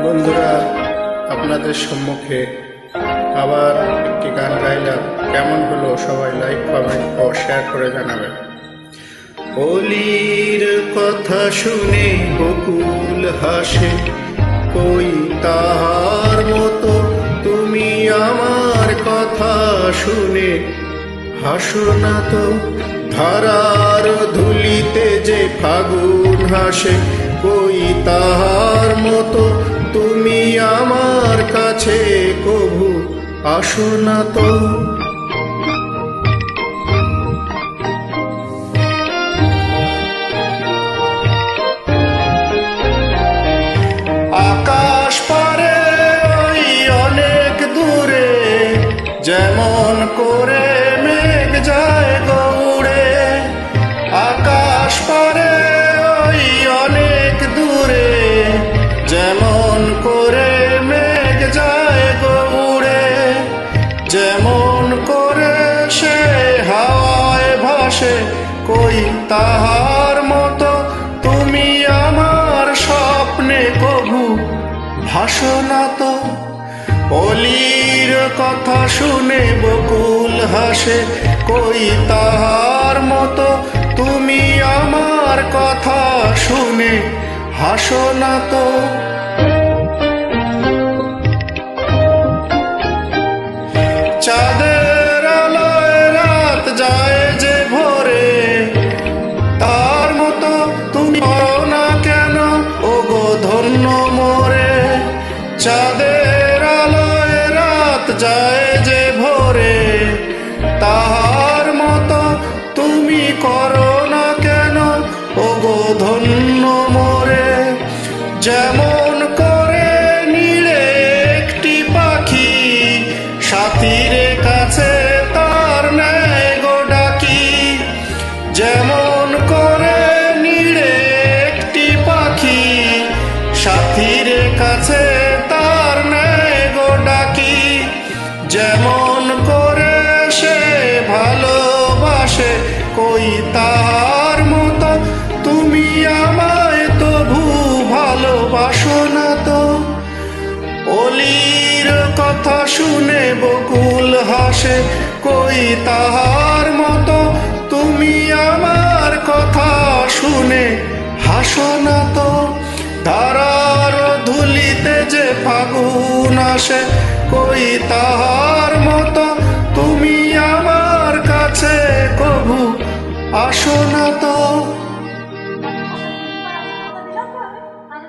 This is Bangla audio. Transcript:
বন্ধুরা, আপনাদের সম্মুখে আবার একটি গান গাইলাম। কেমন হলো সবাই লাইক, কমেন্ট ও শেয়ার করে জানাবেন। অলির কথা শুনে বকুল হাসে, কই তাহার মতো তুমি আমার কথা শুনে হাসো না তো। ধারার ধুলিতে যে ফাগুন হাসে, কই তাহার মতো তুমি আমার কাছে কভু আসো না তো। আকাশ পারে ওই অনেক দূরে, যেমন করে মেঘ যায় গৌড়ে। আকাশ পারে ওই অনেক দূরে, যেমন করে মেঘ যায় গৌড়ে। যেমন করে সে হাওয়ায় ভাসে, কই তাহার মতো তুমি আমার স্বপ্নে কভু ভাসো না তো। অলির কথা শুনে বকুল হাসে, কই তাহার মতো তুমি আমার কথা শুনে হাসো না তো। চাঁদের আলোয় রাত যায় যে ভোরে, তার মতো তুমি করো না কেন ওগো ধন্য মোরে। চাঁদের আলোয় রাত যায় যে ভোরে, তাহার মতো তুমি করো না কেন ওগো ধন্য মোরে। যেমন করে নীড়ে একটি পাখি সাথীর কাছে তার নেয় গো ডাকি। যেমন করে নীড়ে একটি পাখি সাথীর কাছে তার নেয় গো ডাকি। যেমন করে সে ভালোবাসে, কই তাহার মতো তুমি আমায় তবু ভালোবাসো না তো। অলির কথা শুনে বকুল হাসে, কই তাহার মতো তুমি আমার কথা শুনে হাসো না তো। ধারার ধুলিতে যে ফাগুন আসে, কই তাহার মতো তুমি আমার কাছে কভু আসো না তো। আজ